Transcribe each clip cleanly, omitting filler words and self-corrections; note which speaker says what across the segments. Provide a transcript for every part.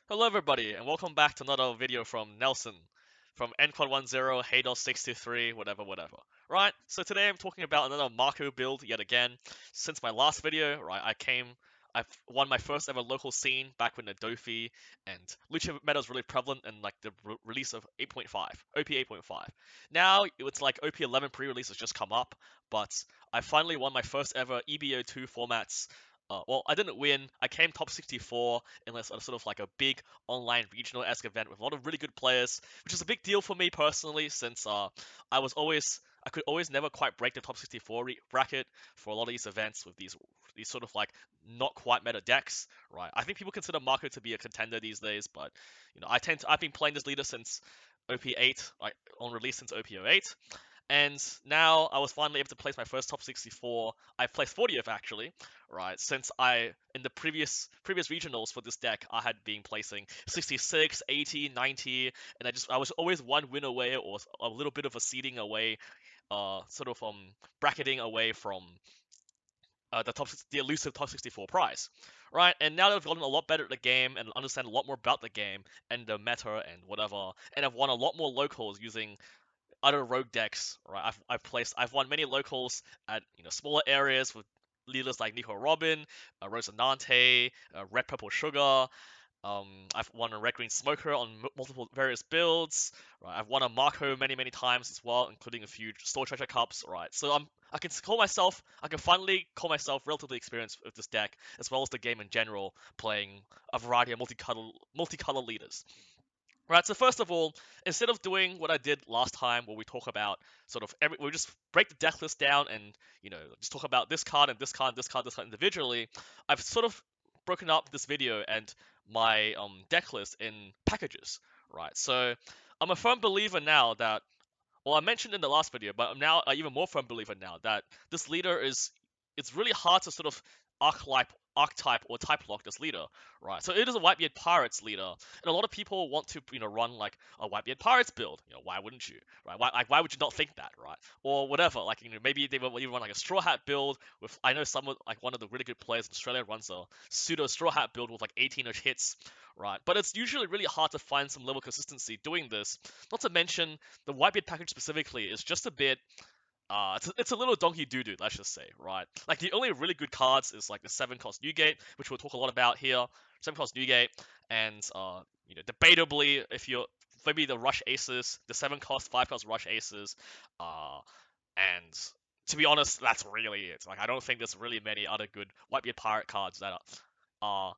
Speaker 1: Hello everybody, and welcome back to another video from Nelson, from NQuad10, Haydos623, whatever. Right, so today I'm talking about another Marco build yet again. Since my last video, right, I've won my first ever local scene back when the Doffy and Lucha meta was really prevalent in like the release of 8.5, OP 8.5. Now, it's like OP 11 pre-release has just come up, but I finally won my first ever EB02 formats. Well, I didn't win. I came top 64 in a sort of like a big online regional-esque event with a lot of really good players, which is a big deal for me personally since I could always never quite break the top 64 bracket for a lot of these events with these sort of like not quite meta decks, right? I think people consider Marco to be a contender these days, but I've been playing this leader since OP8, like on release since OP08. And now I was finally able to place my first top 64. I placed 40th actually, right? Since in the previous regionals for this deck, I had been placing 66, 80, 90, and I was always one win away or a little bit of a seeding away, sort of bracketing away from the elusive top 64 prize, right? And now that I've gotten a lot better at the game and understand a lot more about the game and the meta and whatever, and I've won a lot more locals using other rogue decks, right? I've won many locals at smaller areas with leaders like Nico Robin, Rosinante, Red Purple Sugar. I've won a Red Green Smoker on multiple various builds. Right, I've won a Marco many times as well, including a few Store Treasure Cups. Right, so I can finally call myself relatively experienced with this deck, as well as the game in general, playing a variety of multicolor leaders. Right, so first of all, instead of doing what I did last time, where we talk about we just break the deck list down and just talk about this card and this card, and this card individually. I've sort of broken up this video and my deck list in packages, right? So I'm a firm believer now that, well, I mentioned in the last video, but I'm now an even more firm believer now that this leader it's really hard to sort of archetype or type lock this leader, right? So it is a Whitebeard Pirates leader, and a lot of people want to run like a Whitebeard Pirates build. Why wouldn't you, right? Why would you not think that, right? Or whatever, like maybe they would even run like a Straw Hat build with, I know someone like one of the really good players in Australia runs a pseudo Straw Hat build with like 18-ish hits, right? But it's usually really hard to find some level of consistency doing this. Not to mention the Whitebeard package specifically is just a bit it's a little donkey doo-doo, let's just say, right? Like the only really good cards is like the 7-cost Newgate, which we'll talk a lot about here. 7-cost Newgate, and debatably, if you're maybe the Rush Aces, the 7-cost, 5-cost Rush Aces, and to be honest, that's really it. Like I don't think there's really many other good Whitebeard Pirate cards that are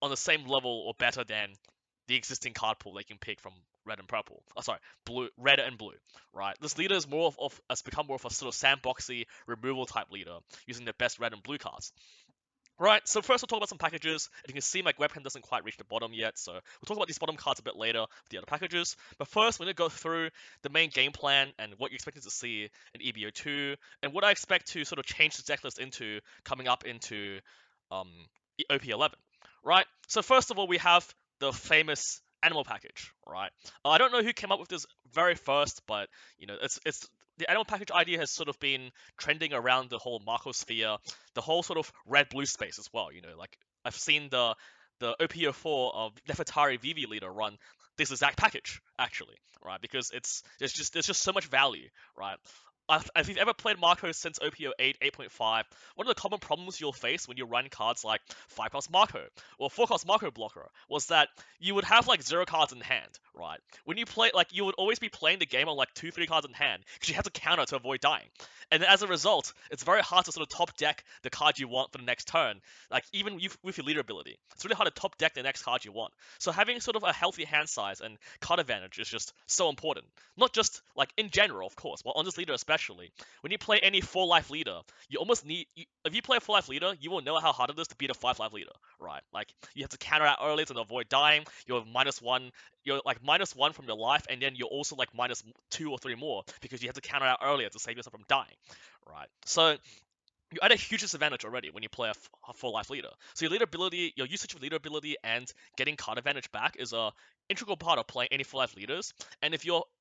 Speaker 1: on the same level or better than the existing card pool they can pick from red and purple. Oh, sorry, red and blue. Right. This leader is has become more of a sort of sandboxy removal type leader using the best red and blue cards. Right, so first we'll talk about some packages, and you can see my webcam doesn't quite reach the bottom yet, so we'll talk about these bottom cards a bit later with the other packages. But first, we're going to go through the main game plan and what you're expecting to see in EB02, and what I expect to sort of change the deck list into coming up into um, OP11. Right, so first of all, we have the famous animal package, right? I don't know who came up with this very first, but it's the animal package idea has sort of been trending around the whole Marco sphere, the whole sort of red blue space as well. Like I've seen the OP04 of Nefertari Vivi leader run this exact package actually, right? Because there's just so much value, right? If you've ever played Marco since OP08, 8.5, one of the common problems you'll face when you run cards like 5-cost Marco or 4-cost Marco Blocker was that you would have like 0 cards in hand, right? When you play, like, you would always be playing the game on like 2-3 cards in hand because you have to counter to avoid dying. And as a result, it's very hard to sort of top deck the card you want for the next turn, like even with your leader ability. It's really hard to top deck the next card you want. So having sort of a healthy hand size and card advantage is just so important. Not just like in general, of course, but on this leader especially. When you play any 4-life leader, you almost if you play a 4-life leader, you will know how hard it is to beat a 5-life leader, right? Like you have to counter out early to avoid dying. You're -1, you're like -1 from your life, and then you're also like -2 or 3 more because you have to counter out earlier to save yourself from dying, right? So you're at a huge disadvantage already when you play a 4-life leader. So your leader ability, your usage of leader ability, and getting card advantage back is a integral part of playing any 4-life leaders. And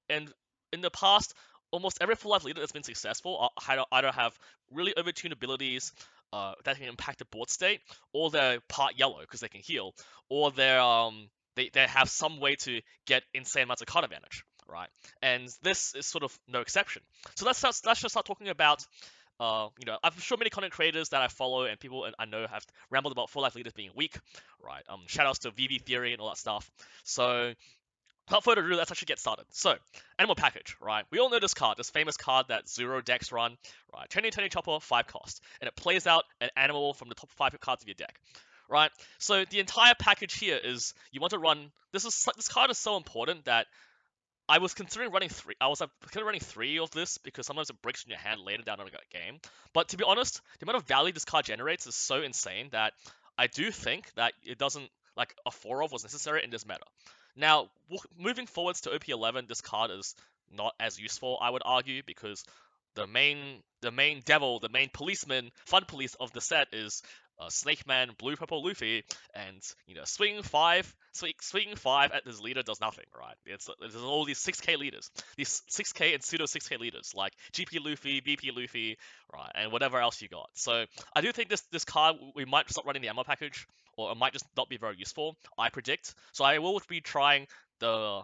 Speaker 1: in the past, almost every 4-life leader that's been successful either have really overtuned abilities that can impact the board state, or they're part yellow because they can heal, or they're they have some way to get insane amounts of card advantage, right? And this is sort of no exception. So let's just start talking about. I'm sure many content creators that I follow and people I know have rambled about full life leaders being weak, right? Shoutouts to Vivi Theory and all that stuff. So without further ado, let's actually get started. So, animal package, right? We all know this card, this famous card that zero decks run, right? 20 chopper, 5 cost, and it plays out an animal from the top 5 cards of your deck, right? So the entire package here is you want to run. This card is so important that I was considering running 3. I was considering running 3 of this because sometimes it breaks in your hand later down in a game. But to be honest, the amount of value this card generates is so insane that I do think that it doesn't like a 4 of was necessary in this meta. Now, moving forwards to OP11, this card is not as useful, I would argue, because the main devil, the main policeman, fun police of the set is Snake Man, Blue Purple Luffy, and swinging five at this leader does nothing, right? There's all these 6k leaders, these 6k and pseudo 6k leaders like GP Luffy, BP Luffy, right, and whatever else you got. So I do think this card we might stop running the ammo package, or it might just not be very useful. I predict. So I will be trying the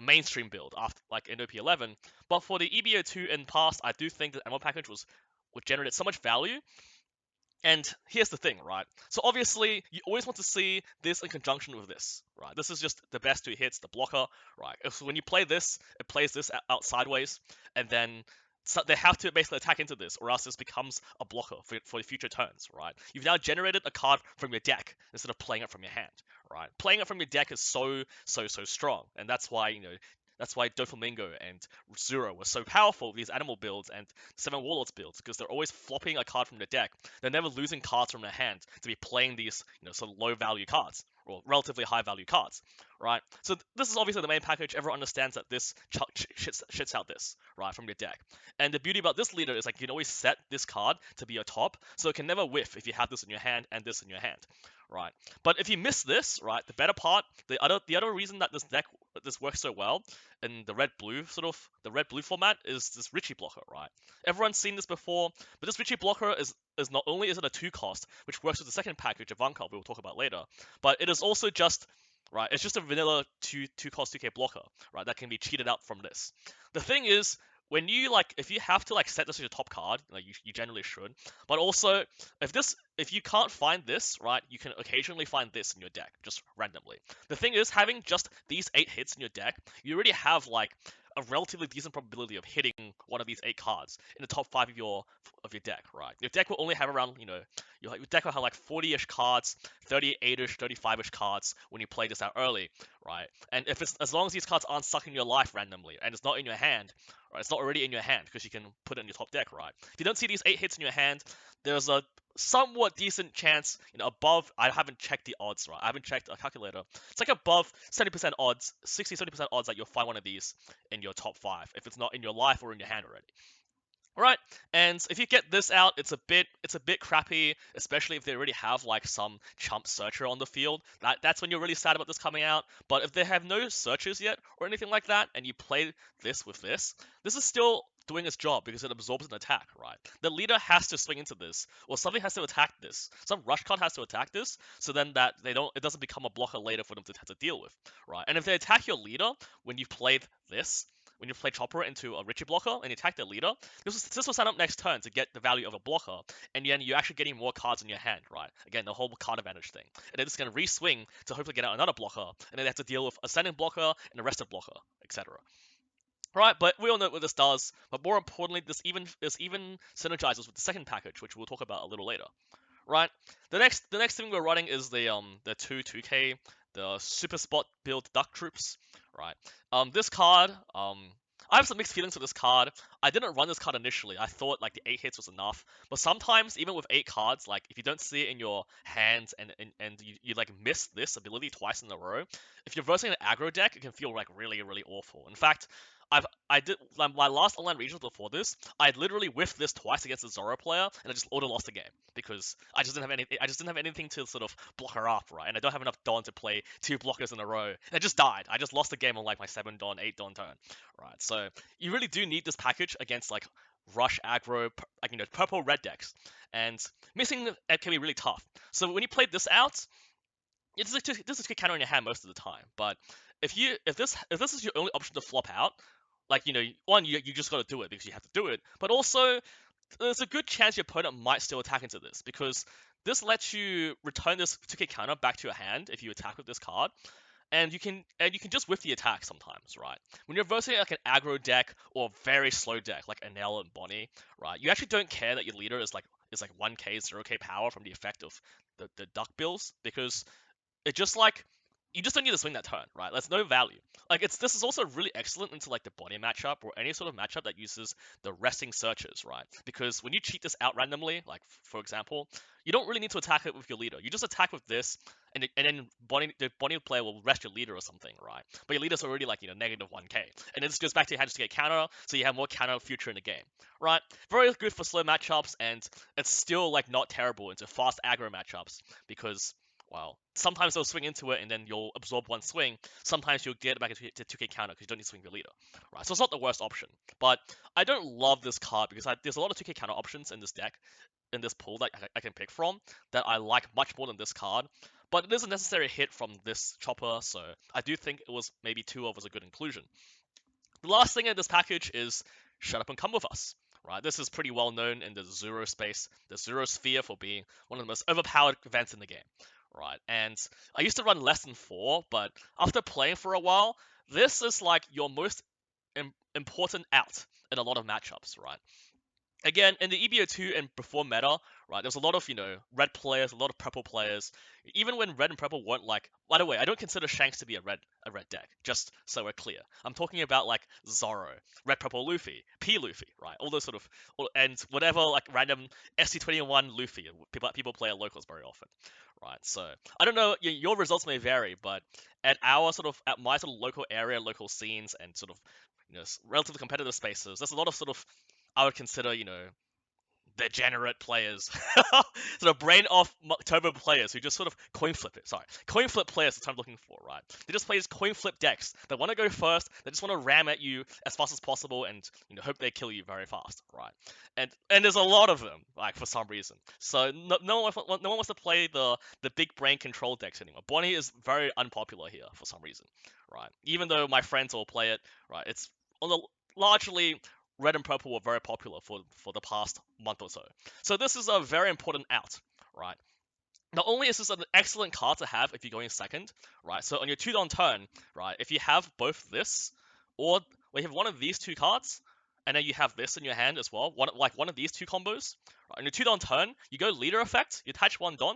Speaker 1: mainstream build after like in OP11, but for the EB02 in past, I do think that ammo package would generate so much value. And here's the thing, right? So obviously, you always want to see this in conjunction with this, right? This is just the best 2 hits, the blocker, right? So when you play this, it plays this out sideways, and then they have to basically attack into this, or else this becomes a blocker for future turns, right? You've now generated a card from your deck instead of playing it from your hand, right? Playing it from your deck is so strong, and that's why that's why Doflamingo and Zero were so powerful, these animal builds and 7 Warlords builds, because they're always flopping a card from their deck. They're never losing cards from their hand to be playing these, sort of low value cards, or relatively high value cards, right? So this is obviously the main package. Everyone understands that this shits out this, right, from your deck. And the beauty about this leader is like you can always set this card to be a top, so it can never whiff if you have this in your hand and this in your hand, right? But if you miss this, right, the better part, the other reason that this works so well in the red blue format is this Richie Blocker, right? Everyone's seen this before, but this Richie Blocker is not only is it a 2 cost, which works with the second package Ivankov we will talk about later, but it is also just right. It's just a vanilla 2 cost 2k blocker, right? That can be cheated out from this. The thing is, when you if you have to set this as your top card, like you generally should, but also if you can't find this, right, you can occasionally find this in your deck just randomly. The thing is, having just these 8 hits in your deck, you already have a relatively decent probability of hitting one of these 8 cards in the top 5 of your deck, right? Your deck will only have around, your deck will have 40-ish cards, 38-ish, 35-ish cards when you play this out early, right? And if as long as these cards aren't stuck in your life randomly and it's not in your hand, right? It's not already in your hand because you can put it in your top deck, right? If you don't see these 8 hits in your hand, there's a somewhat decent chance, above, I haven't checked the odds, right? I haven't checked a calculator. It's above 70% odds, 60-70% odds that you'll find one of these in your top 5 if it's not in your life or in your hand already. Right, and if you get this out, it's a bit crappy, especially if they already have some chump searcher on the field. That's when you're really sad about this coming out. But if they have no searchers yet or anything like that, and you play this with this is still doing its job because it absorbs an attack, right? The leader has to swing into this, or something has to attack this. Some rush card has to attack this, so then it doesn't become a blocker later for them to have to deal with, right? And if they attack your leader when you've played this, when you play Chopper into a Richie Blocker and you attack the leader, this will set up next turn to get the value of a blocker, and then you're actually getting more cards in your hand, right? Again, the whole card advantage thing. And then it's going to re-swing to hopefully get out another blocker, and then they have to deal with Ascending Blocker and a Rested Blocker, etc. Right, but we all know what this does, but more importantly, this even synergizes with the second package, which we'll talk about a little later. Right, the next thing we're running is the 2k, the Super Spot build Duck Troops. Right, this card, I have some mixed feelings with this card. I didn't run this card initially. I thought the 8 hits was enough, but sometimes even with 8 cards, if you don't see it in your hands and you miss this ability twice in a row, if you're versing an aggro deck, it can feel really awful. In fact, I did my last online regionals before this. I literally whiffed this twice against a Zoro player, and I just auto lost the game because I just didn't have anything to sort of block her up, right? And I don't have enough Don to play 2 blockers in a row. And I just died. I just lost the game on my 7 Don, 8 Don turn, right? So you really do need this package against rush aggro, purple red decks, and missing it can be really tough. So when you played this out, this is a counter in your hand most of the time. But if this is your only option to flop out, like one you just got to do it because you have to do it. But also there's a good chance your opponent might still attack into this because this lets you return this 2k counter back to your hand if you attack with this card, and you can just whiff the attack sometimes, right? When you're versing like an aggro deck or a very slow deck like Enel and Bonnie, right? You actually don't care that your leader is like 1k 0k power from the effect of the duck bills, because it just like you just don't need to swing that turn, right? There's no value. Like this is also really excellent into like the body matchup or any sort of matchup that uses the resting searches, right? Because when you cheat this out randomly, like for example, you don't really need to attack it with your leader. You just attack with this, and then the body player will rest your leader or something, right? But your leader's already like negative 1k, and then this goes back to your hand just to get counter, so you have more counter future in the game, right? Very good for slow matchups, and it's still like not terrible into fast aggro matchups because, well, sometimes they'll swing into it and then you'll absorb one swing. Sometimes you'll get it back into 2k counter because you don't need to swing your leader, right? So it's not the worst option. But I don't love this card because there's a lot of 2k counter options in this deck, in this pool that I can pick from that I like much more than this card. But it is a necessary hit from this chopper, so I do think it was maybe 2 of was a good inclusion. The last thing in this package is Shut Up and Come With Us. Right, this is pretty well known in the Zero space, the Zero sphere, for being one of the most overpowered events in the game. Right, and I used to run less than 4, but after playing for a while, this is like your most important out in a lot of matchups, right? Again, in the EB02 and before meta, right, there was a lot of, red players, a lot of purple players. Even when red and purple weren't like, by the way, I don't consider Shanks to be a red deck, just so we're clear. I'm talking about like Zoro, red purple Luffy, P Luffy, right? All those sort of, and whatever like random SC21 Luffy. People play at locals very often, right? So I don't know, your results may vary, but at my sort of local area, local scenes, and sort of relatively competitive spaces, there's a lot of sort of, I would consider, degenerate players, sort of brain off turbo players who just sort of coin flip it. Sorry, coin flip players is what I'm looking for, right? They just play these coin flip decks. They want to go first. They just want to ram at you as fast as possible and hope they kill you very fast, right? And there's a lot of them, like for some reason. So no one wants to play the big brain control decks anymore. Bonnie is very unpopular here for some reason, right? Even though my friends all play it, right? It's on the largely red and purple were very popular for the past month or so. So this is a very important out, right? Not only is this an excellent card to have if you're going second, right? So on your 2-don turn, right, if you have both this, or you have one of these 2 cards, and then you have this in your hand as well, one of these 2 combos, right? On your 2-don turn, you go leader effect, you attach 1 don,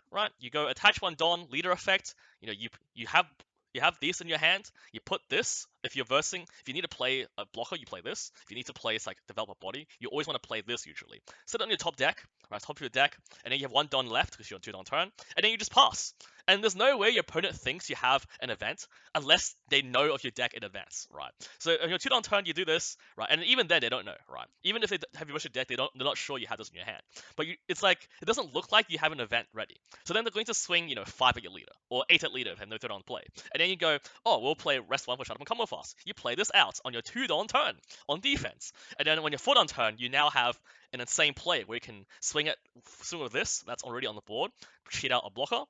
Speaker 1: right? You go attach 1 don, leader effect, you have these in your hand. You put this, if you're versing, if you need to play a blocker, you play this. If you need to play like develop a body, you always want to play this usually. Set it on your top deck, right, top of your deck, and then you have 1 don left because you're on 2 don turn, and then you just pass. And there's no way your opponent thinks you have an event unless they know of your deck in advance, right? So on your 2 don turn, you do this, right? And even then, they don't know, right? Even if they have your deck, they're not sure you have this in your hand. But it's like, it doesn't look like you have an event ready. So then they're going to swing, 5 at your leader, or 8 at leader if they have no 3-don play. And then you go, oh, we'll play rest 1 for Shut Up and Come With Us. You play this out on your 2-don turn on defense. And then when your 4-don turn, you now have an insane play where you can swing with this, that's already on the board, cheat out a blocker,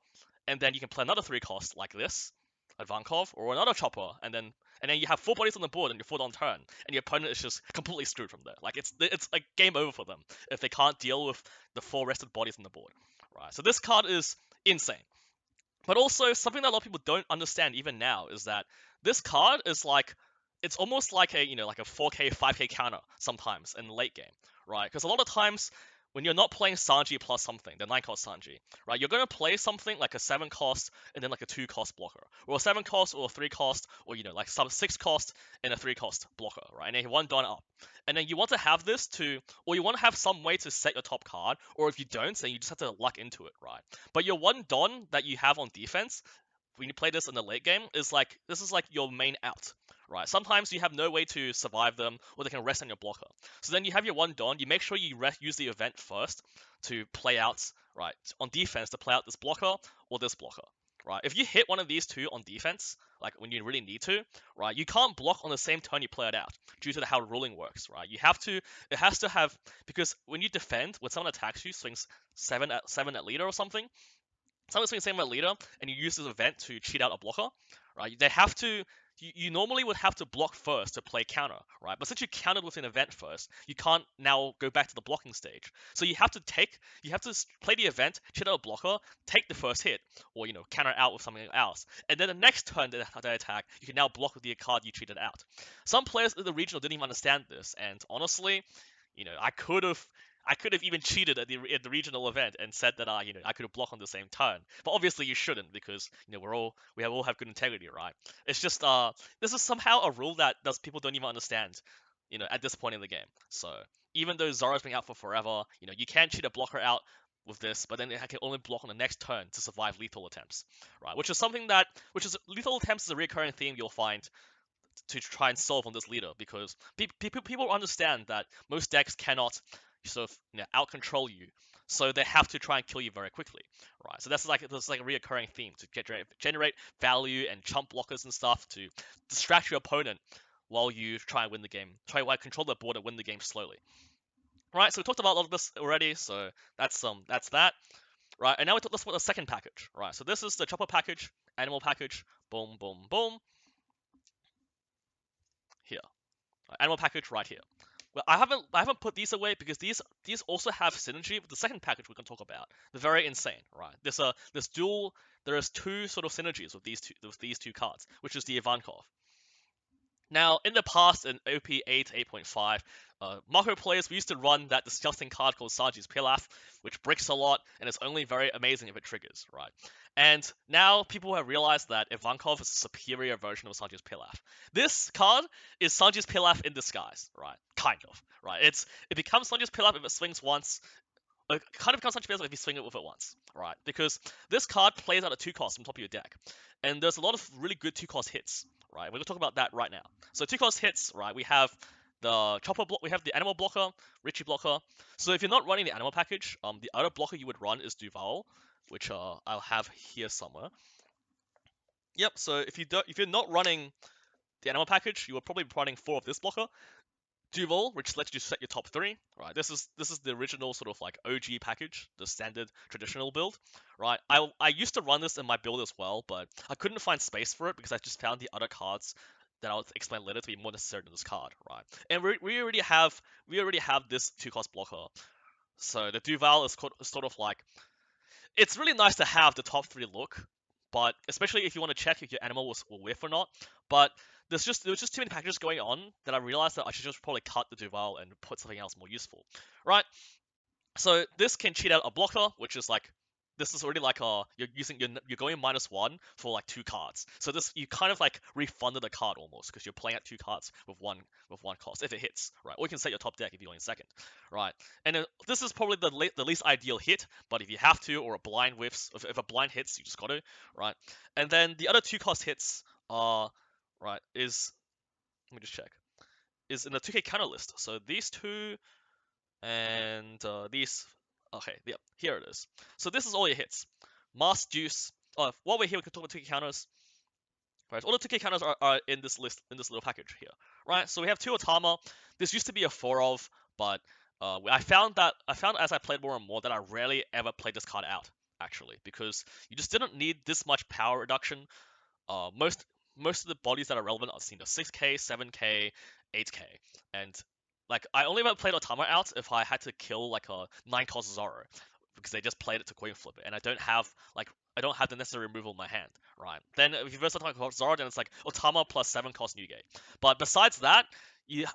Speaker 1: and then you can play another 3 cost like this, Ivankov, or another chopper, and then you have 4 bodies on the board on your 4-don turn, and your opponent is just completely screwed from there. Like it's like game over for them if they can't deal with the 4 rested bodies on the board, right? So this card is insane. But also something that a lot of people don't understand even now is that this card is like, it's almost like a like a 4k 5k counter sometimes in the late game, right? Because a lot of times when you're not playing Sanji plus something, the 9 cost Sanji, right? You're going to play something like a 7 cost and then like a 2 cost blocker, or a 7 cost or a 3 cost, or like some 6 cost and a 3 cost blocker, right? And then 1 don up. And then you want to have this or you want to have some way to set your top card, or if you don't, then you just have to luck into it, right? But your 1 don that you have on defense, when you play this in the late game, is like, this is like your main out, right? Sometimes you have no way to survive them, or they can rest on your blocker. So then you have your 1 don, you make sure you use the event first to play out, right, on defense, to play out this blocker or this blocker, right? If you hit one of these 2 on defense, like when you really need to, right, you can't block on the same turn you play it out due to how ruling works, right? It has to have, because when you defend, when someone attacks you, swings 7 at leader or something, Someone's doing the same about leader, and you use this event to cheat out a blocker, right? They have to. You normally would have to block first to play counter, right? But since you countered with an event first, you can't now go back to the blocking stage. So you have to play the event, cheat out a blocker, take the first hit, or counter out with something else, and then the next turn they attack, you can now block with the card you cheated out. Some players in the regional didn't even understand this, and honestly, I could have even cheated at the regional event and said that I could have blocked on the same turn. But obviously you shouldn't, because we all have good integrity, right? It's just this is somehow a rule that those people don't even understand, at this point in the game. So even though Zoro's been out for forever, you can cheat a blocker out with this, but then it can only block on the next turn to survive lethal attempts, right? Which is lethal attempts is a recurring theme you'll find to try and solve on this leader, because people understand that most decks cannot sort of out control you, so they have to try and kill you very quickly, right? So that's like a reoccurring theme to generate value and chump blockers and stuff to distract your opponent while you try and win the game, try to control the board and win the game slowly. Right, so we talked about all of this already, so that's that. Right, and now let's put the second package. Right, so this is the chopper package, animal package, boom, boom, boom. Here. Animal package right here. Well, I haven't put these away because these also have synergy with the second package we can talk about. They're very insane, right? There is two sort of synergies with these two cards, which is the Ivankov. Now, in the past, in OP8, 8.5, Marco players, we used to run that disgusting card called Sanji's Pilaf, which bricks a lot, and it's only very amazing if it triggers, right? And now people have realized that Ivankov is a superior version of Sanji's Pilaf. This card is Sanji's Pilaf in disguise, right? Kind of, right? It becomes Sanji's Pilaf if it swings once. It kind of becomes Sanji's Pilaf if you swing it with it once, right? Because this card plays out at 2 costs from top of your deck, and there's a lot of really good 2-cost hits, right? We're gonna talk about that right now. So 2-cost hits, right? We have the chopper block, we have the animal blocker, Richie Blocker. So if you're not running the animal package, the other blocker you would run is Duval, which I'll have here somewhere. Yep. So if you're not running the animal package, you are probably running 4 of this blocker. Duval, which lets you set your top 3, right? This is the original sort of like OG package, the standard traditional build, right? I used to run this in my build as well, but I couldn't find space for it because I just found the other cards that I'll explain later to be more necessary than this card, right? And we already have this 2-cost blocker, so the Duval is sort of like, it's really nice to have the top 3 look, but especially if you want to check if your animal will whiff or not. But there was just too many packages going on that I realized that I should just probably cut the Duval and put something else more useful, right? So this can cheat out a blocker, which is like, this is already like you're going -1 for like 2 cards. So this, you kind of like refunded a card almost, because you're playing at 2 cards with one cost if it hits, right? Or you can set your top deck if you're going second, right? And this is probably the least ideal hit, but if you have to, or a blind whiffs, if a blind hits, you just got to, right? And then the other 2-cost hits are, right, let me just check, is in the 2K counter list. So these two and these. Okay, yep, here it is. So this is all your hits. Mask, Deuce. While we're here, we can talk about 2K counters. Right, all the 2K counters are in this list, in this little package here. Right, so we have 2 Otama. This used to be a 4 of, but I found as I played more and more that I rarely ever played this card out, actually, because you just didn't need this much power reduction. Most of the bodies that are relevant are seen to 6K, 7K, 8K, and like, I only ever played Otama out if I had to kill like a 9-cost Zoro, because they just played it to coin flip it, and I don't have the necessary removal in my hand, right? Then if you verse Otama Zoro, then it's like Otama plus 7-cost Newgate. But besides that,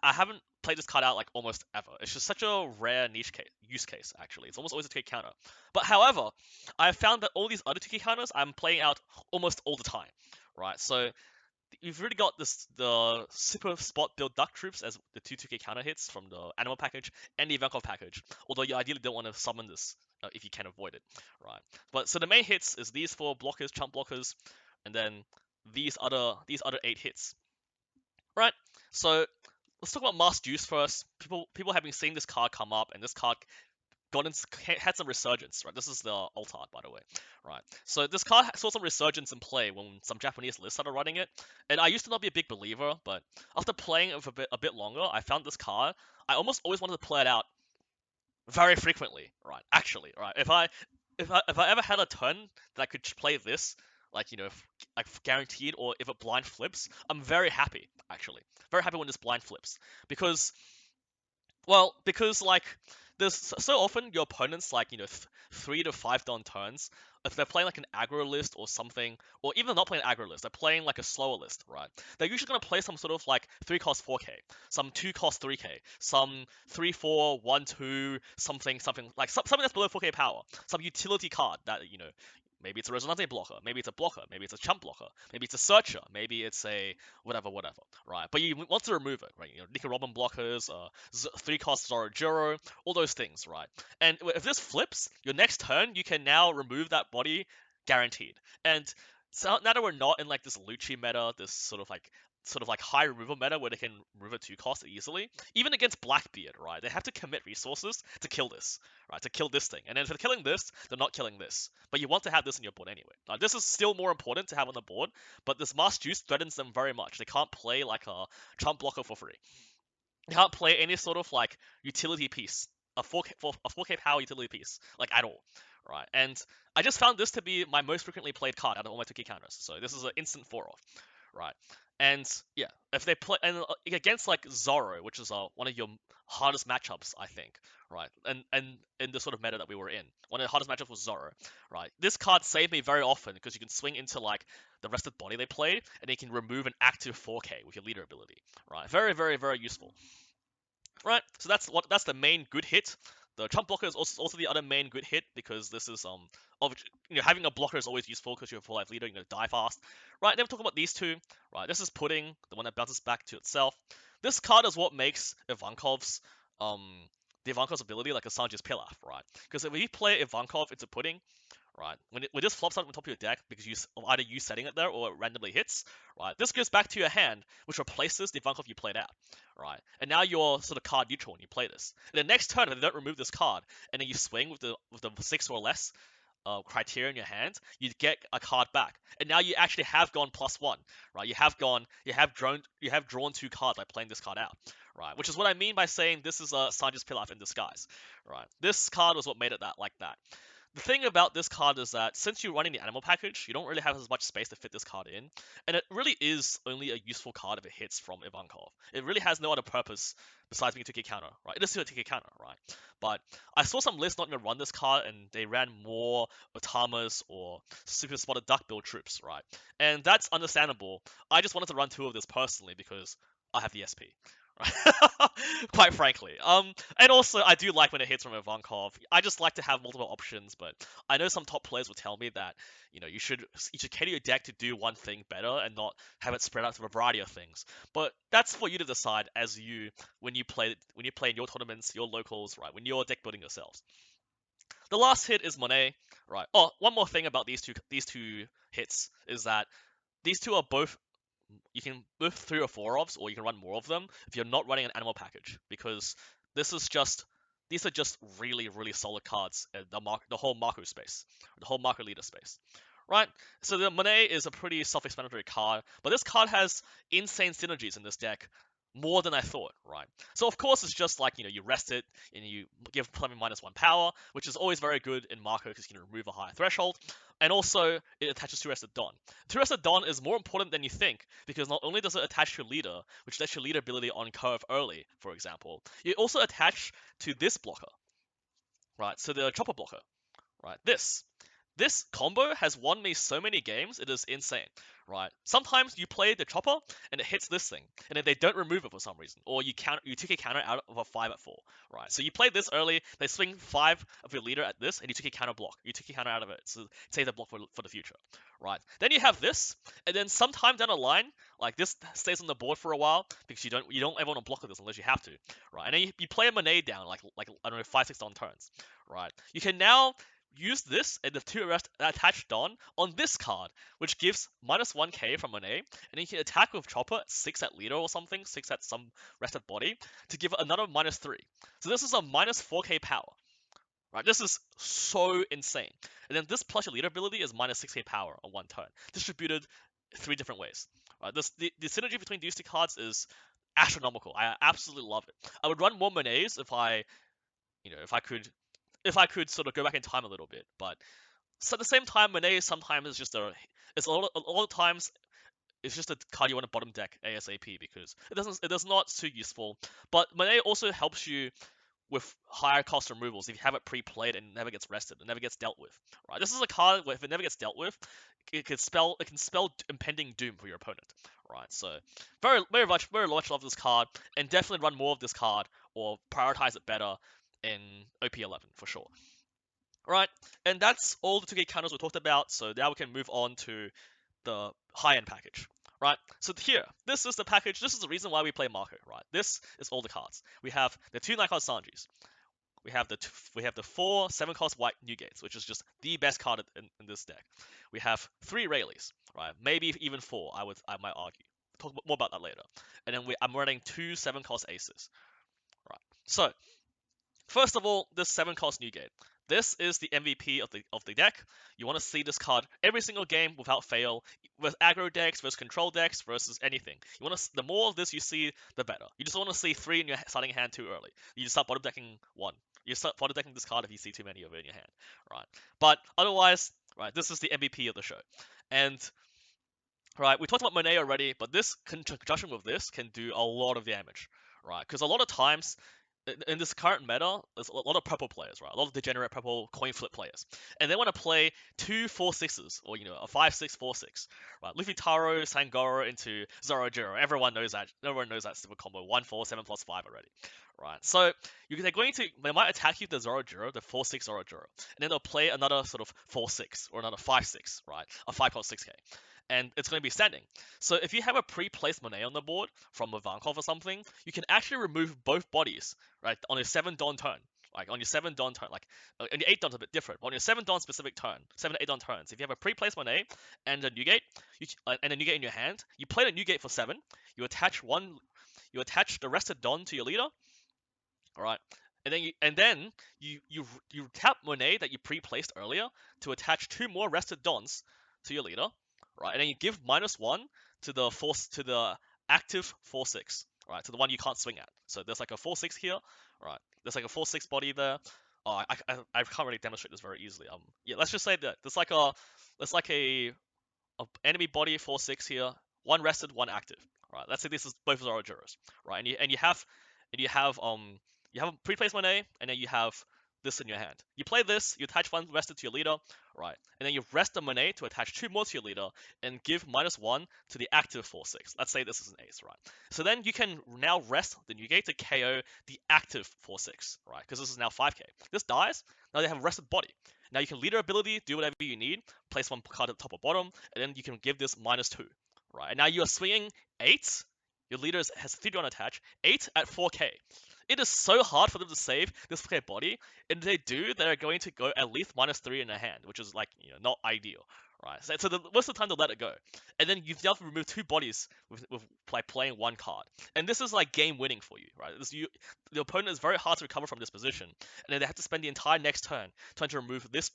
Speaker 1: I haven't played this card out like almost ever. It's just such a rare niche use case, actually. It's almost always a 2K counter. But however, I found that all these other 2K counters I'm playing out almost all the time, right? So you've really got the super spot build duck troops as the 2K counter hits from the animal package and the Ivankov package, although you ideally don't want to summon this if you can avoid it, right? But so the main hits is these 4 blockers, chump blockers, and then these other 8 hits, right? So let's talk about Mask Deuce first. People have been seeing this card come up, and this card had some resurgence, right? This is the alt art, by the way, right? So this card saw some resurgence in play when some Japanese lists started running it, and I used to not be a big believer, but after playing it for a bit longer, I found this card. I almost always wanted to play it out very frequently, right? Actually, right? if I ever had a turn that I could play this, like like guaranteed, or if it blind flips, I'm very happy actually. Very happy when this blind flips because because like there's so often your opponents like 3 to 5 down turns. If they're playing like an aggro list or something, or even not playing an aggro list, they're playing like a slower list, right? They're usually gonna play some sort of like 3 cost 4K, some 2 cost 3K, some 3-4-1-2, something like something that's below 4K power, some utility card that maybe it's a Resonante blocker, maybe it's a blocker, maybe it's a chump blocker, maybe it's a searcher, maybe it's a whatever, right? But you want to remove it, right? Nicky Robin blockers, 3 cost Zoro Jiro, all those things, right? And if this flips, your next turn, you can now remove that body guaranteed. And so now that we're not in like this Lucci meta, this sort of like high removal meta where they can remove a 2 cost easily, even against Blackbeard, right? They have to commit resources to kill this, right? To kill this thing. And then if they're killing this, they're not killing this. But you want to have this in your board anyway. This is still more important to have on the board, but this Mask Juice threatens them very much. They can't play like a Trump blocker for free. They can't play any sort of like utility piece, a 4K power utility piece, like at all, right? And I just found this to be my most frequently played card out of all my 2K counters. So this is an instant 4-off, right? And yeah, if they play and against like Zoro, which is one of your hardest matchups, I think, right? And in the sort of meta that we were in, one of the hardest matchups was Zoro, right? This card saved me very often because you can swing into like the rested body they played, and you can remove an active 4K with your leader ability, right? Very, very, very useful. Right, so that's the main good hit. The chump blocker is also the other main good hit because this is having a blocker is always useful because you're a full life leader, die fast. Right, then we're talking about these two. Right, this is Pudding, the one that bounces back to itself. This card is what makes um the Ivankov's ability like a Sanji's Pilaf, right? Because if you play Ivankov into Pudding, right? When this flops out on top of your deck because either you setting it there or it randomly hits, right? This goes back to your hand, which replaces the Ivankov you played out, right? And now you're sort of card neutral when you play this. And the next turn, if you don't remove this card, and then you swing with the 6 or less criteria in your hand, you get a card back, and now you actually have gone +1, right? You have drawn 2 cards by playing this card out, right? Which is what I mean by saying this is a Sanji's Pilaf in disguise, right? This card was what made it like that. The thing about this card is that since you're running the animal package, you don't really have as much space to fit this card in, and it really is only a useful card if it hits from Ivankov. It really has no other purpose besides being a 2K counter, right? It is still a 2K counter, right? But I saw some lists not even run this card, and they ran more Otamas or Super Spotted Duck build troops, right? And that's understandable. I just wanted to run 2 of this personally because I have the SP. Quite frankly. And also I do like when it hits from Ivankov. I just like to have multiple options, but I know some top players will tell me that you should cater your deck to do one thing better and not have it spread out to a variety of things. But that's for you to decide as when you play in your tournaments, your locals, right? When you're deck building yourselves. The last hit is Monet, right? Oh, one more thing about these two hits is that these two are both you can move 3 or 4 or you can run more of them if you're not running an animal package, because this is just these are just really, really solid cards in the whole Marco space, the whole Marco leader space, right? So the Monet is a pretty self-explanatory card, but this card has insane synergies in this deck, more than I thought, right? So of course it's just like you rest it and you give Plumbing -1 power, which is always very good in Marco because you can remove a higher threshold, and also it attaches to Rested Dawn. Two-Rested Dawn is more important than you think, because not only does it attach to your leader, which lets your leader ability on curve early, for example, it also attach to this blocker, right? So the chopper blocker, right? This combo has won me so many games, it is insane, right? Sometimes you play the chopper and it hits this thing, and then they don't remove it for some reason, or you took a counter out of a 5/4, right? So you play this early, they swing 5 of your leader at this, and you took a counter block. You took a counter out of it, so save the block for the future, right? Then you have this, and then sometime down the line, like this stays on the board for a while because you don't ever want to block with this unless you have to, right? And then you play a Monet down like I don't know 5-6 on turns, right? You can now use this and the 2 arrest attached on this card, which gives -1k from Monet, and then you can attack with Chopper 6 at leader or something, 6 at some rested body, to give another -3. So this is a -4k power. Right, this is so insane. And then this plus your leader ability is -6k power on 1 turn, distributed 3 different ways. Right, the synergy between these 2 cards is astronomical. I absolutely love it. I would run more Monets if I could if I could sort of go back in time a little bit. But so at the same time, Monet sometimes is just it's a lot of times it's just a card you want to bottom deck ASAP because it does not too useful. But Monet also helps you with higher cost removals if you have it pre-played and it never gets rested, it never gets dealt with. Right? This is a card where if it never gets dealt with, it can spell impending doom for your opponent. Right? So very much love this card and definitely run more of this card or prioritize it better in OP11 for sure. Right? And that's all the 2K counters we talked about. So now we can move on to the high-end package. Right, so here, this is the package. This is the reason why we play Marco. Right, this is all the cards. We have the 2 9 card Sanjis. We have the 4 7-cost white Newgates, which is just the best card in this deck. We have 3 Rayleighs, right? Maybe even 4. I might argue. Talk more about that later. And then I'm running 2 7-cost aces. Right. So first of all, this 7-cost Newgate. This is the MVP of the deck. You want to see this card every single game without fail, with aggro decks versus control decks versus anything. You want to the more of this you see, the better. You just want to see 3 in your starting hand too early. You just start bottom decking 1. You start bottom decking this card if you see too many of it in your hand, right? But otherwise, right, this is the MVP of the show, and right, we talked about Monet already, but this conjunction with this can do a lot of damage, right? Because a lot of times in this current meta, there's a lot of purple players, right? A lot of degenerate purple coin flip players, and they want to play 2 4/6s or a 5/6 4/6, right? Luffy Taro Sangoro into Zoro Jiro. Everyone knows that. Everyone knows that super combo 1/4 7+5 already, right? So they might attack you with the Zoro Jiro, the 4/6 Zoro Jiro, and then they'll play another sort of 4/6 or another 5/6, right? A 5.6k. And it's going to be standing. So if you have a pre-placed Monet on the board from Ivankov or something, you can actually remove both bodies, right, on your 7 Don turn. Like on your 7 Don turn, like on your 8 Don's a bit different, but on your 7 Don specific turn, 7 to 8 Don turns, if you have a pre-placed Monet and a Newgate, and a Newgate in your hand, you play the Newgate for 7, you attach the rested Don to your leader, alright, and then you tap Monet that you pre-placed earlier to attach 2 more rested Dons to your leader, right? And then you give -1 to the active 4/6, right? To the one you can't swing at. So there's like a 4/6 here, right? There's like a 4/6 body there. Oh, I can't really demonstrate this very easily. Yeah, let's just say that there's like a enemy body 4/6 here, 1 rested, 1 active. Right? Let's say this is both Zoro Juros, right? And you have a pre-placed Monet, and then you have this in your hand. You play this, you attach 1 rested to your leader, right? And then you rest the Monet to attach 2 more to your leader and give -1 to the active 4/6. Let's say this is an ace, right? So then you can now rest the Newgate to KO the active 4/6, right? Because this is now 5k. This dies, now they have a rested body. Now you can leader ability, do whatever you need, place 1 card at the top or bottom, and then you can give this -2, right? And now you are swinging 8. Your leader has 3 on attach, 8 at 4k. It is so hard for them to save this player body, and if they do, they're going to go at least -3 in their hand, which is like not ideal, right? So what's the time to let it go? And then you've now removed 2 bodies with like playing 1 card, and this is like game winning for you, right? The opponent is very hard to recover from this position, and then they have to spend the entire next turn trying to remove this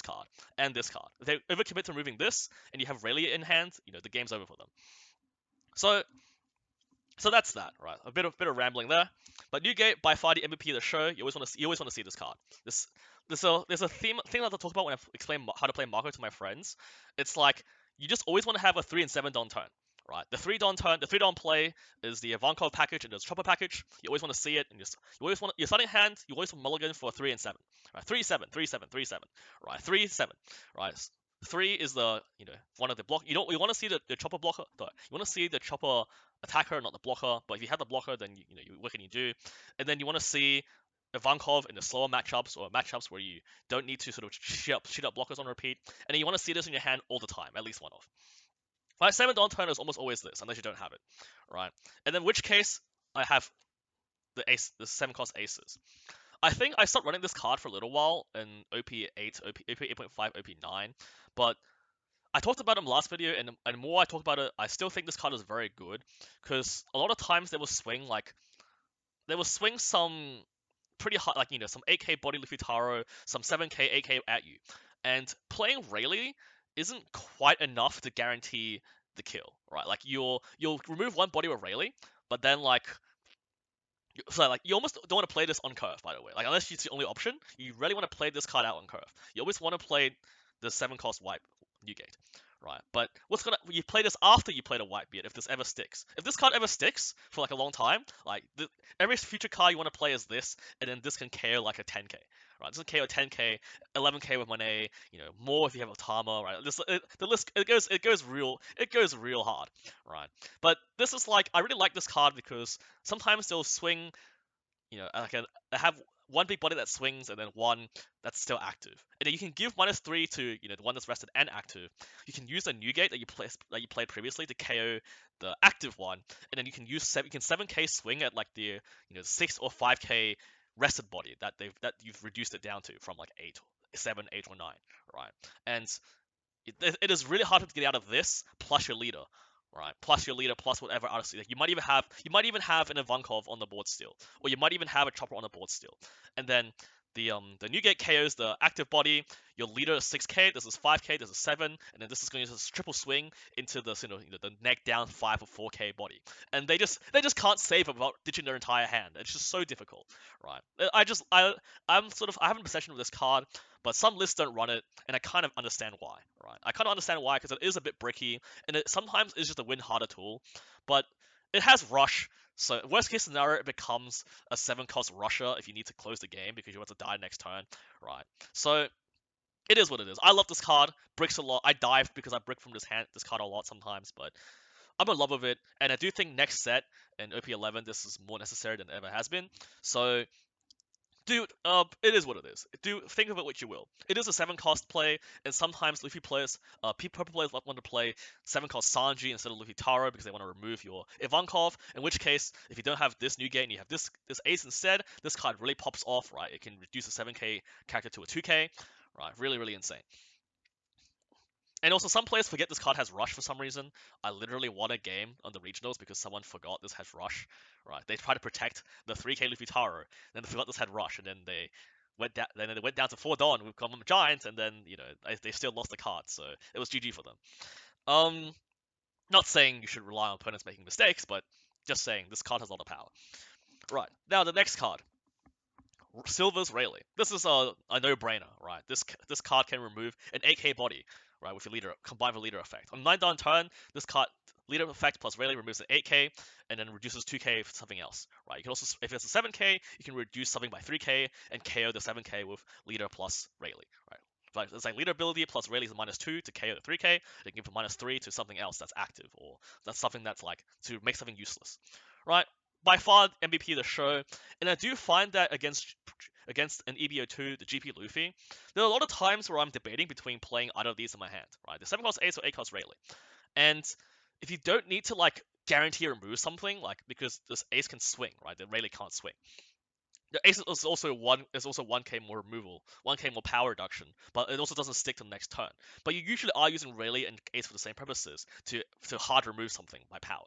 Speaker 1: card and this card. If they overcommit to removing this, and you have Rayleigh in hand, the game's over for them. So that's that, right? A bit of rambling there, but Newgate by far the MVP of the show. You always want to see this card. There's a thing that I talk about when I explain how to play Marco to my friends. It's like you just always want to have a 3 and 7 Don turn, right? The 3 Don play is the Ivankov package and the Chopper package. You always want to see it, and you always want your starting hand. You always want mulligan for 3 and 7, right? 3 7 3 7 3 7, right? 3 7, right? 3 is the one of the block. You want to see the chopper blocker. You want to see the chopper attacker, not the blocker. But if you have the blocker, then what can you do? And then you want to see Ivankov in the slower matchups or matchups where you don't need to sort of shit up blockers on repeat. And then you want to see this in your hand all the time, at least one of. Right, 7 Don turn is almost always this, unless you don't have it, right? And then which case I have the 7-cost aces. I think I stopped running this card for a little while in OP8, OP8.5, OP9, but I talked about it in the last video, and the more I talk about it, I still think this card is very good, because a lot of times they will swing some pretty high, like some 8k body Luffy Taro, some 7k, 8k at you, and playing Rayleigh isn't quite enough to guarantee the kill, right? Like you'll remove 1 body with Rayleigh, but then like So like you almost don't want to play this on curve, by the way. Like unless it's the only option, you really want to play this card out on curve. You always want to play the 7-cost wipe Newgate, right? But you play this after you play the Whitebeard if this ever sticks. If this card ever sticks for like a long time, like every future card you want to play is this, and then this can KO like a 10k. Right, this can KO 10k, 11k with Monet, more if you have Otama, right? The list it goes real hard, right? But this is like I really like this card because sometimes they'll swing, they have one big body that swings and then one that's still active. And then you can give -3 to the one that's rested and active. You can use a Newgate that you played previously to KO the active one, and then you can use 7k swing at like the 6 or 5k rested body that you've reduced it down to from like 8, 7, 8 or 9, right? And it is really hard to get out of this plus your leader, right? Plus your leader, plus whatever else. You might even have an Ivankov on the board still, or you might even have a chopper on the board still. And then the Newgate KOs the active body. Your leader is 6k. This is 5k. This is 7, and then this is going to just triple swing into the the neck down 5 or 4k body. And they just can't save it without ditching their entire hand. It's just so difficult, right? I have a perception of this card, but some lists don't run it, and I kind of understand why, right? I kind of understand why because it is a bit bricky, and it sometimes is just a win harder tool, but it has rush. So worst case scenario, it becomes a 7-cost rusher if you need to close the game because you want to die next turn, right? So it is what it is. I love this card. Bricks a lot. I dive because I brick from this card a lot sometimes, but I'm in love with it, and I do think next set in OP11 this is more necessary than it ever has been. So dude, it is what it is. Do think of it what you will. It is a 7-cost play, and sometimes Luffy players, purple players want to play 7-cost Sanji instead of Luffy Taro because they want to remove your Ivankov. In which case, if you don't have this Newgate and you have this ace instead, this card really pops off, right? It can reduce a 7k character to a 2k, right? Really, really insane. And also, some players forget this card has Rush for some reason. I literally won a game on the regionals because someone forgot this has Rush. Right? They tried to protect the 3k Luffy Tower, then they forgot this had Rush, and then they went down. Then they went down to 4 Dawn with Goblin Giant, and then they still lost the card. So it was GG for them. Not saying you should rely on opponents making mistakes, but just saying this card has a lot of power. Right, now the next card. Silver's Rayleigh. This is a no-brainer, right? This card can remove an 8k body, right, with your leader combined with leader effect. On 9 down turn, this card leader effect plus Rayleigh removes an 8k and then reduces 2k for something else, right? You can also, if it's a 7k, you can reduce something by 3k and KO the 7k with leader plus Rayleigh, right? Like it's like leader ability plus Rayleigh's -2 to KO the 3k. They can give a -3 to something else that's active or that's something that's like to make something useless, right? By far MVP of the show, and I do find that against an EB02, the GP Luffy, there are a lot of times where I'm debating between playing either of these in my hand, right? The 7-cost ace or 8-cost Rayleigh. And if you don't need to like guarantee remove something, like because this ace can swing, right? The Rayleigh can't swing. The ace is also 1k more removal, 1k more power reduction, but it also doesn't stick to the next turn. But you usually are using Rayleigh and ace for the same purposes to hard remove something by power,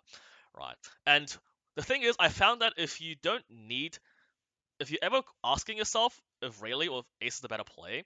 Speaker 1: right? And the thing is, I found that if you're ever asking yourself if Rayleigh or Ace is the better play,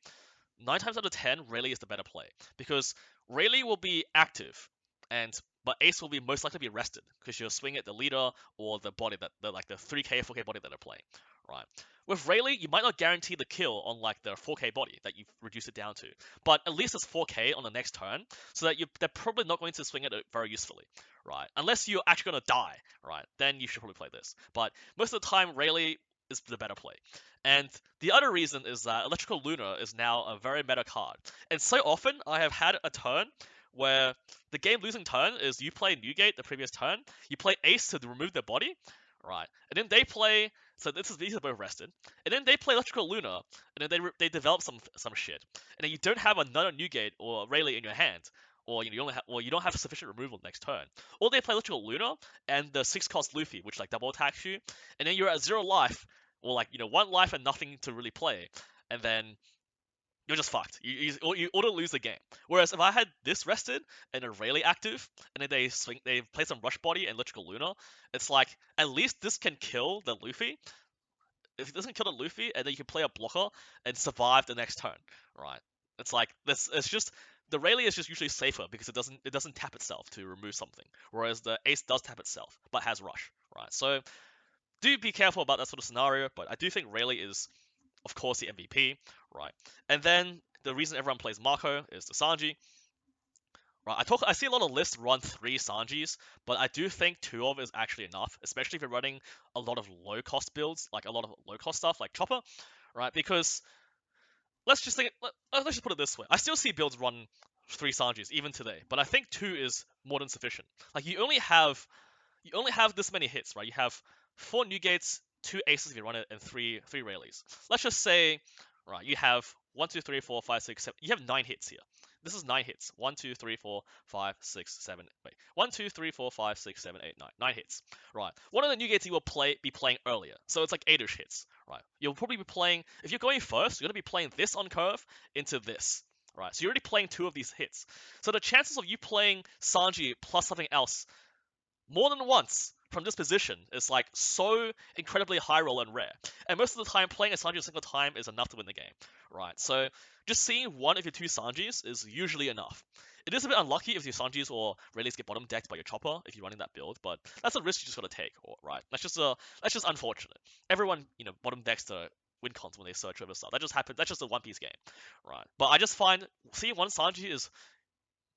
Speaker 1: 9 times out of 10, Rayleigh is the better play because Rayleigh will be active, but Ace will be most likely be rested because you're swinging at the leader or the body that the 3k 4k body that they're playing, right? With Rayleigh, you might not guarantee the kill on like the 4k body that you've reduced it down to, but at least it's 4k on the next turn, so that they're probably not going to swing at it very usefully, right? Unless you're actually gonna die, right? Then you should probably play this. But most of the time, Rayleigh is the better play. And the other reason is that Electrical Luna is now a very meta card. And so often I have had a turn where the game losing turn is you play Newgate the previous turn, you play Ace to remove their body, right? And then they play, so these are both rested, and then they play Electrical Luna, and then they develop some shit, and then you don't have another Newgate or Rayleigh in your hand, or you don't have sufficient removal next turn. Or they play Electrical Luna and the 6-cost Luffy, which like double attacks you, and then you're at 0 life, or like 1 life and nothing to really play, and then you're just fucked. You auto lose the game. Whereas if I had this rested and a Rayleigh active, and then they play some Rush Body and Electrical Luna, it's like at least this can kill the Luffy. If it doesn't kill the Luffy, and then you can play a blocker and survive the next turn, right? It's like this. It's just the Rayleigh is just usually safer because it doesn't tap itself to remove something, whereas the Ace does tap itself but has Rush, right? So do be careful about that sort of scenario, but I do think Rayleigh is, of course, the MVP, right? And then the reason everyone plays Marco is the Sanji, right? I see a lot of lists run 3 Sanjis, but I do think 2 of is actually enough, especially if you're running a lot of low cost builds, like a lot of low cost stuff like Chopper, right? Because let's just put it this way. I still see builds run 3 Sanjis even today, but I think 2 is more than sufficient. Like you only have this many hits, right? You have 4 Newgates, 2 Aces if you run it, and three Rayleighs. Let's just say, right, you have 1, 2, 3, 4, 5, 6, 7. You have 9 hits here. This is 9 hits. 1, 2, 3, 4, 5, 6, 7. Wait. 1, 2, 3, 4, 5, 6, 7, 8, 9. 9 hits. Right. One of the Newgates you will be playing earlier. So it's like 8ish hits. Right. You'll probably be playing, if you're going first, you're gonna be playing this on curve into this. Right. So you're already playing 2 of these hits. So the chances of you playing Sanji plus something else more than once from this position is like so incredibly high roll and rare. And most of the time, playing a Sanji a single time is enough to win the game, right? So just seeing one of your 2 Sanjis is usually enough. It is a bit unlucky if your Sanjis or Rayleighs get bottom decked by your Chopper if you're running that build, but that's a risk you just gotta take, right? That's just unfortunate. Everyone, bottom decks the win cons when they search over stuff. That just happens. That's just a One Piece game, right? But I just find seeing one Sanji is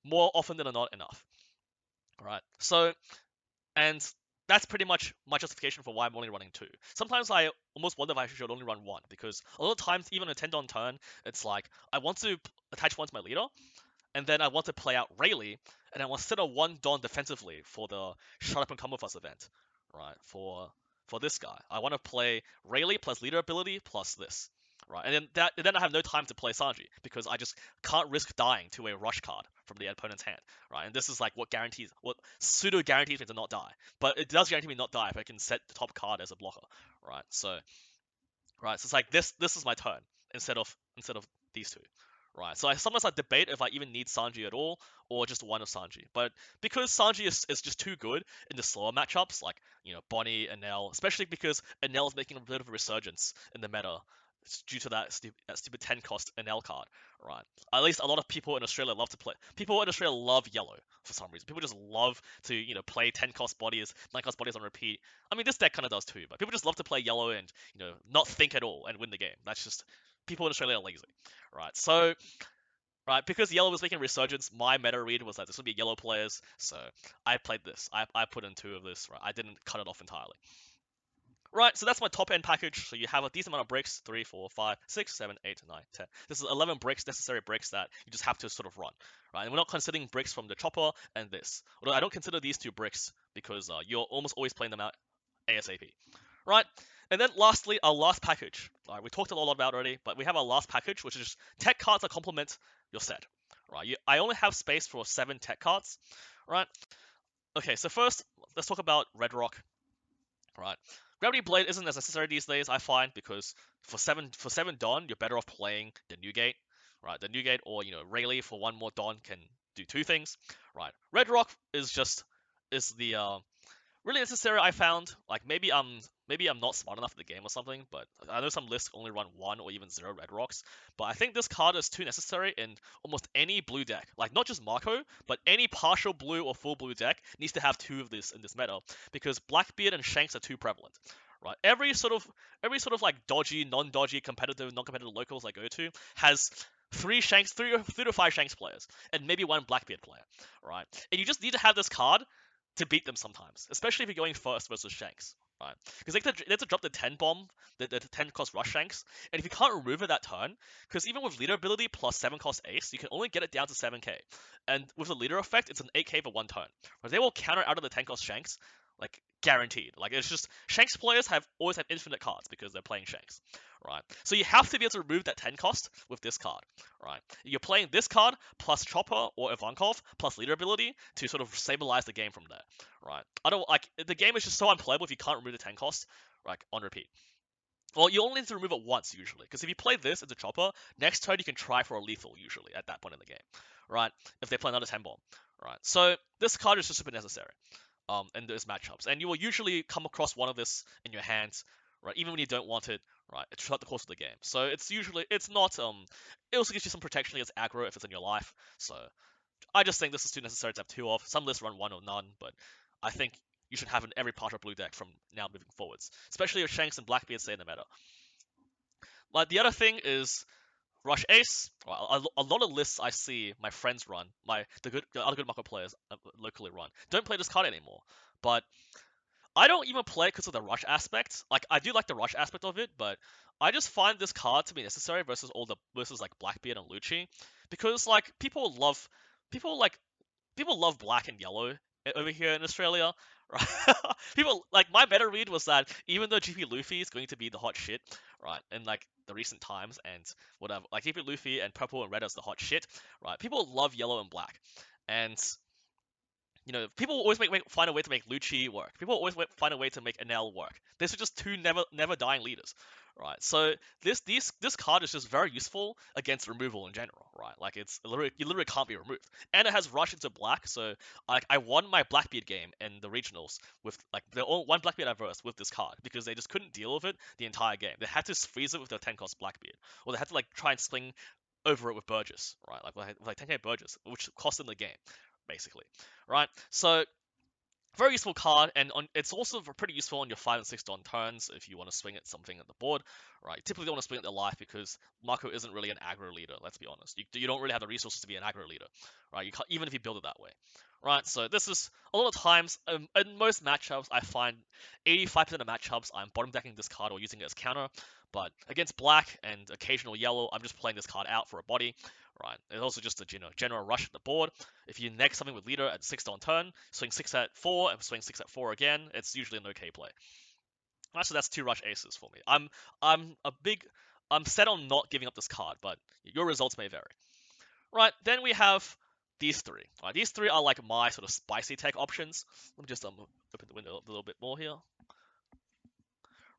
Speaker 1: more often than not enough, right? So and that's pretty much my justification for why I'm only running 2. Sometimes I almost wonder if I should only run 1, because a lot of times, even a 10 Don turn, it's like, I want to attach 1 to my leader, and then I want to play out Rayleigh, and I want to set a 1 Don defensively for the Shut Up and Come With Us event, right, for this guy. I want to play Rayleigh plus leader ability plus this. Right, and then I have no time to play Sanji because I just can't risk dying to a rush card from the opponent's hand, right? And this is like what pseudo guarantees me to not die, but it does guarantee me not die if I can set the top card as a blocker, right? So it's like this is my turn instead of these two, right? So sometimes I debate if I even need Sanji at all or just one of Sanji, but because Sanji is just too good in the slower matchups like Bonnie, Enel, especially because Enel is making a bit of a resurgence in the meta. It's due to that stupid 10 cost NL card, right? At least a lot of people in Australia love to play. People in Australia love yellow for some reason. People just love to, play 10 cost bodies, 9 cost bodies on repeat. I mean, this deck kind of does too, but people just love to play yellow and, not think at all and win the game. That's just, people in Australia are lazy, right? So, right, because yellow was making a resurgence, my meta read was like, this would be yellow players, so I played this. I put in 2 of this, right? I didn't cut it off entirely. Right, so that's my top end package. So you have a decent amount of bricks, 3, 4, 5, 6, 7, 8, 9, 10. This is 11 bricks, necessary bricks that you just have to sort of run. Right, and we're not considering bricks from the chopper and this. Although I don't consider these 2 bricks because you're almost always playing them out ASAP. Right, and then lastly, our last package. Right, we talked a lot about it already, but we have our last package, which is tech cards that complement your set. Right, I only have space for 7 tech cards. Right, okay, so first, let's talk about Red Roc. Right. Gravity Blade isn't as necessary these days, I find, because for seven Don, you're better off playing the Newgate. Right, the Newgate or Rayleigh for 1 more Don can do 2 things. Right. Red Roc is the really necessary, I found. Like maybe I'm not smart enough at the game or something, but I know some lists only run 1 or even 0 Red Rocs. But I think this card is too necessary in almost any blue deck. Like not just Marco, but any partial blue or full blue deck needs to have 2 of this in this meta, because Blackbeard and Shanks are too prevalent. Right, every sort of like dodgy, non-dodgy, competitive, non-competitive locals I go to has 3 to 5 Shanks players, and maybe 1 Blackbeard player, right? And you just need to have this card to beat them sometimes, especially if you're going first versus Shanks, right? Because they have to drop the 10 bomb, the 10 cost rush Shanks, and if you can't remove it that turn, because even with leader ability plus 7 cost ace, you can only get it down to 7k, and with the leader effect, it's an 8k for 1 turn. But they will counter out of the 10 cost Shanks, like guaranteed. Like it's just Shanks players always have infinite cards because they're playing Shanks, right? So you have to be able to remove that 10 cost with this card, right? You're playing this card plus Chopper or Ivankov plus leader ability to sort of stabilize the game from there, right? I don't like the game is just so unplayable if you can't remove the 10 cost, like on repeat. Well, you only need to remove it once usually, because if you play this as a Chopper, next turn you can try for a lethal usually at that point in the game, right? If they play another 10 bomb, right? So this card is just super necessary in those matchups. And you will usually come across one of this in your hands, right? Even when you don't want it, right? Throughout the course of the game. So it's not it also gives you some protection against aggro if it's in your life. So I just think this is too necessary to have 2 of. Some lists run 1 or none, but I think you should have in every part of blue deck from now moving forwards, especially if Shanks and Blackbeard stay in the meta. Like the other thing is Rush Ace. Well, a lot of lists I see my friends run, the other good Marco players locally run, don't play this card anymore. But I don't even play because of the rush aspect. Like I do like the rush aspect of it, but I just find this card to be necessary versus like Blackbeard and Lucci, because like people like people love black and yellow over here in Australia. Right? People like my meta read was that even though GP Luffy is going to be the hot shit, right, in like the recent times and whatever, like GP Luffy and purple and red is the hot shit, right? People love yellow and black, and people always find a way to make Lucci work. People always find a way to make Enel work. These are just two never dying leaders, right? So this card is just very useful against removal in general, right? Like you literally can't be removed, and it has rush into black. So like I won my Blackbeard game in the regionals with like the one Blackbeard I versed with this card because they just couldn't deal with it the entire game. They had to freeze it with their 10 cost Blackbeard, or they had to like try and swing over it with Burgess, right? Like 10k Burgess, which cost them the game basically, right? So very useful card, and it's also pretty useful on your 5 and 6 Don turns if you want to swing at something at the board, right? Typically don't want to swing at the life because Marco isn't really an aggro leader, let's be honest. You don't really have the resources to be an aggro leader, right? You can't, even if you build it that way, right? So this is, a lot of times, in most matchups, I find 85% of matchups I'm bottom decking this card or using it as counter, but against black and occasional yellow, I'm just playing this card out for a body, right? It's also just a general rush at the board. If you next something with leader at 6 on turn, swing 6 at 4, and swing 6 at 4 again, it's usually an okay play. Right, so that's 2 rush aces for me. I'm set on not giving up this card, but your results may vary. Right, then we have these three. Right, these three are like my sort of spicy tech options. Let me just open the window a little bit more here.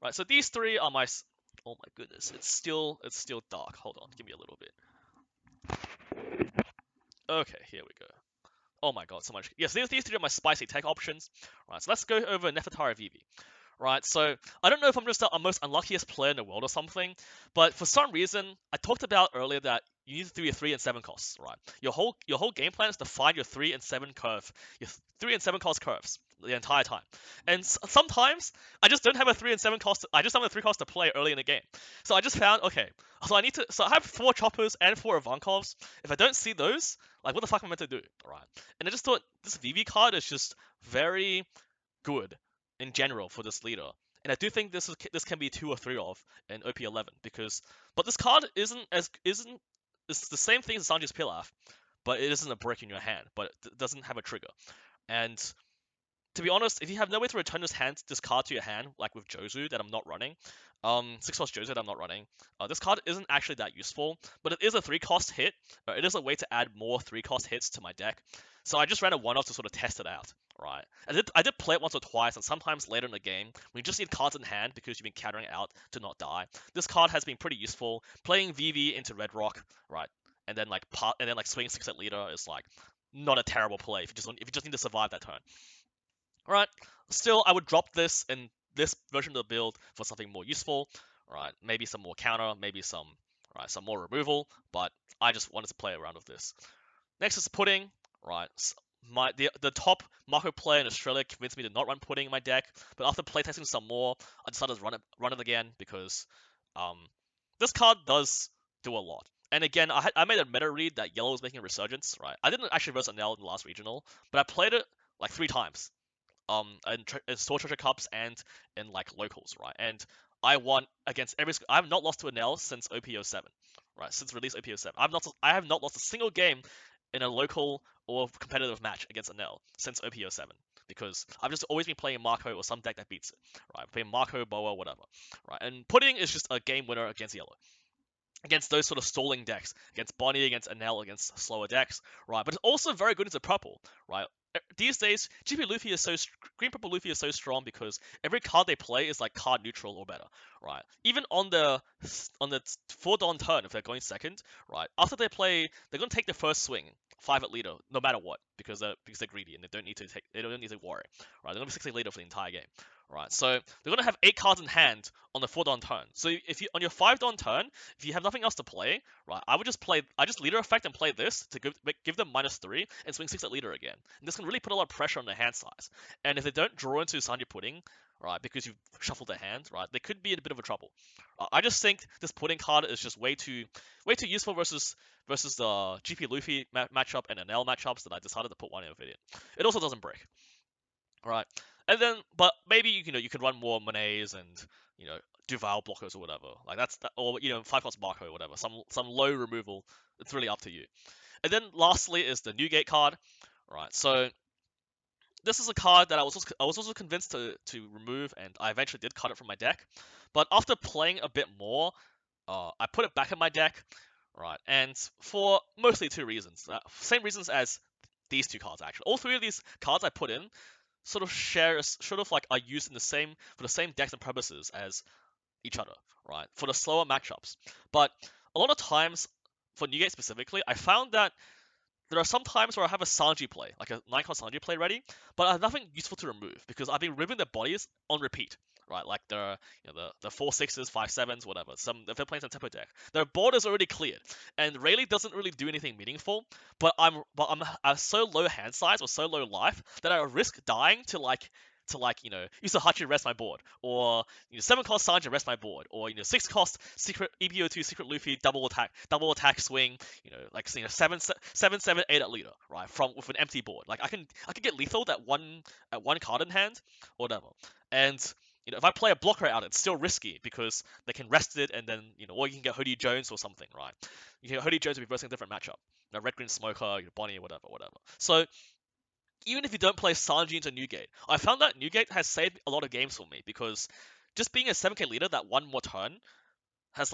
Speaker 1: Right, so these three are my. Oh my goodness, it's still dark. Hold on, give me a little bit. Okay, here we go. Oh my god, so much. Yes, these three are my spicy tech options. Right, so let's go over Nefertari Vivi. Right, so I don't know if I'm just the most unluckiest player in the world or something, but for some reason, I talked about earlier that you need to do your 3 and 7 costs, right? Your whole game plan is to find your 3 and 7 curve, your 3 and 7 cost curves the entire time. And sometimes I just don't have a 3 and 7 cost. I just have a 3 cost to play early in the game. So I just found, okay, so I have 4 choppers and 4 Ivankovs. If I don't see those, like what the fuck am I meant to do, right? And I just thought this Vivi card is just very good in general for this leader. And I do think this can be 2 or 3 of in OP11 but this card isn't it's the same thing as Sanji's Pilaf, but it isn't a brick in your hand, but it doesn't have a trigger. And to be honest, if you have no way to return this card to your hand, like with Jozu that I'm not running, 6 cost Jozu that I'm not running, this card isn't actually that useful, but it is a 3 cost hit. It is a way to add more 3 cost hits to my deck. So I just ran a 1-off to sort of test it out, right? I did play it once or twice, and sometimes later in the game, when you just need cards in hand because you've been countering out to not die, this card has been pretty useful. Playing Vivi into Red Roc, right? And then like swinging 6 at leader is like not a terrible play if you just need to survive that turn. Right, still, I would drop this in this version of the build for something more useful, right? Maybe some more counter, maybe some more removal, but I just wanted to play around with this. Next is Pudding, right? The top Marco player in Australia convinced me to not run Pudding in my deck, but after playtesting some more, I decided to run it again because this card does do a lot. And again, I made a meta read that yellow was making a resurgence, right? I didn't actually verse Enel in the last regional, but I played it like 3 times. In Store Treasure Cups and in like locals, right? And I won against I have not lost to Enel since OP07, right? Since release OP07, I have not lost a single game in a local or competitive match against Enel since OP07 because I've just always been playing Marco or some deck that beats it, right? Playing Marco, Boa, whatever, right? And Pudding is just a game winner against yellow. Against those sort of stalling decks, against Bonnie, against Enel, against slower decks, right? But it's also very good into purple, right? These days, GP Luffy Green Purple Luffy is so strong because every card they play is like card neutral or better, right? Even on the 4 Don turn, if they're going second, right? After they play, they're gonna take the first swing 5 at leader no matter what because they're greedy and they don't need to worry. Right, they're gonna be 60 leader for the entire game. Right, so they're gonna have 8 cards in hand on the 4-don turn. So if you on your 5-don turn, if you have nothing else to play, right, I just leader effect and play this to give them -3 and swing 6 at leader again. And this can really put a lot of pressure on their hand size. And if they don't draw into Sanji Pudding, right, because you've shuffled their hand, right, they could be in a bit of a trouble. I just think this Pudding card is just way too useful versus the GP Luffy matchup and NL matchups that I decided to put one in with it in. It also doesn't break. Right. And then, but maybe you could run more Monets and Duval blockers or whatever. Like or 5-cost Marco or whatever. Some low removal. It's really up to you. And then lastly is the Newgate card. Right. So this is a card that I was also convinced to remove, and I eventually did cut it from my deck. But after playing a bit more, I put it back in my deck. Right. And for mostly 2 reasons. Same reasons as these 2 cards actually. All 3 of these cards I put in sort of are used in for the same decks and purposes as each other, right? For the slower matchups. But a lot of times, for Newgate specifically, I found that there are some times where I have a Sanji play, like a 9-card Sanji play ready, but I have nothing useful to remove because I've been removing their bodies on repeat, right? Like the 4/6s, 5/7s, whatever. If they're playing some tempo deck, their board is already cleared, and Rayleigh doesn't really do anything meaningful. But I'm so low hand size or so low life that I risk dying to use a Hachi rest my board, or 7-cost Sanji rest my board, or 6-cost secret EB02 secret Luffy double attack swing, like 7/7/8 at leader, right? With an empty board. Like I can get lethal at one card in hand, or whatever. And if I play a blocker out, it's still risky because they can rest it, and then or you can get Hoodie Jones or something, right? You can get Hoodie Jones reversing a different matchup. Red Green Smoker, Bonnie, whatever. So even if you don't play Sanji into Newgate, I found that Newgate has saved a lot of games for me because just being a 7k leader that one more turn has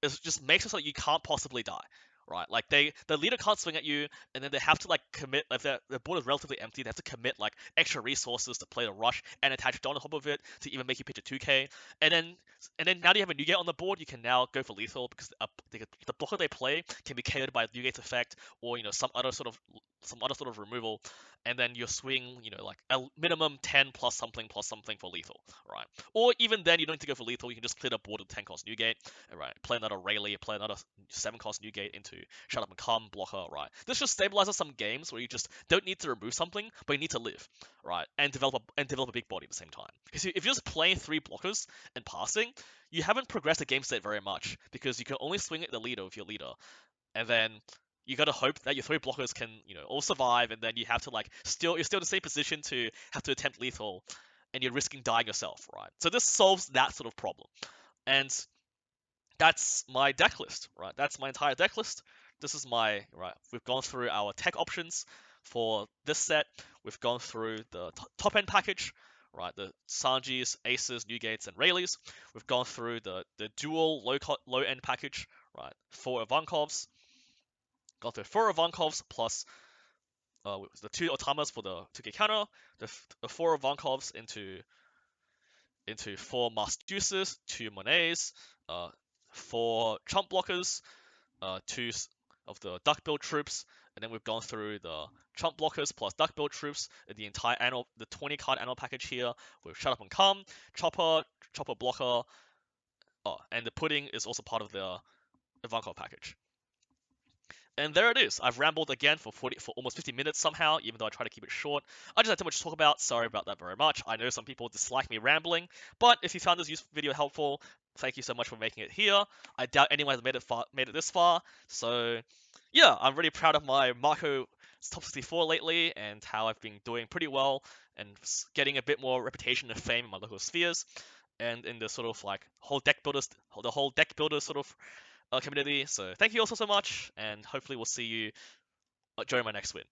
Speaker 1: it just makes it so that you can't possibly die, right? Like the leader can't swing at you, and then they have to commit, if their board is relatively empty, they have to commit extra resources to play the rush and attach Don on top of it to even make you pitch a 2k, and then now that you have a Newgate on the board, you can now go for lethal because the blocker they play can be KO'd by Newgate's effect or some other sort of removal, and then you swing a minimum 10 plus something for lethal, right? Or even then you don't need to go for lethal, you can just clear the board with 10-cost Newgate. Right, play another Rayleigh, play another 7-cost Newgate into Shut Up and Come blocker, right? This just stabilizes some games where you just don't need to remove something, but you need to live, right? And develop a big body at the same time. Because if you're just playing 3 blockers and passing, you haven't progressed the game state very much because you can only swing at the leader with your leader, and then you gotta hope that your 3 blockers can all survive, and then you have to you're still in the same position to have to attempt lethal, and you're risking dying yourself, right? So this solves that sort of problem, and that's my deck list, right? That's my entire deck list. This is right. We've gone through our tech options for this set. We've gone through the top end package, right? The Sanjis, Aces, Newgates, and Rayleighs. We've gone through the dual low end package, right? 4 Ivankovs. Gone through 4 Ivankovs plus the 2 Otamas for the 2k counter. The 4 Ivankovs into 4 Master Deuces, 2 Monets, 4 chump blockers, 2 of the duck build troops, and then we've gone through the chump blockers plus duck build troops in the entire the 20 card annual package here with Shut Up and Come, Chopper blocker, and the pudding is also part of the Ivankov package. And there it is. I've rambled again for almost 50 minutes somehow, even though I try to keep it short. I just had too much to talk about. Sorry about that very much. I know some people dislike me rambling, but if you found this video helpful, thank you so much for making it here. I doubt anyone has made it this far. So yeah, I'm really proud of my Marco top 64 lately and how I've been doing pretty well and getting a bit more reputation and fame in my local spheres and in the sort of whole deck builder sort of community. So thank you also so much, and hopefully we'll see you during my next win.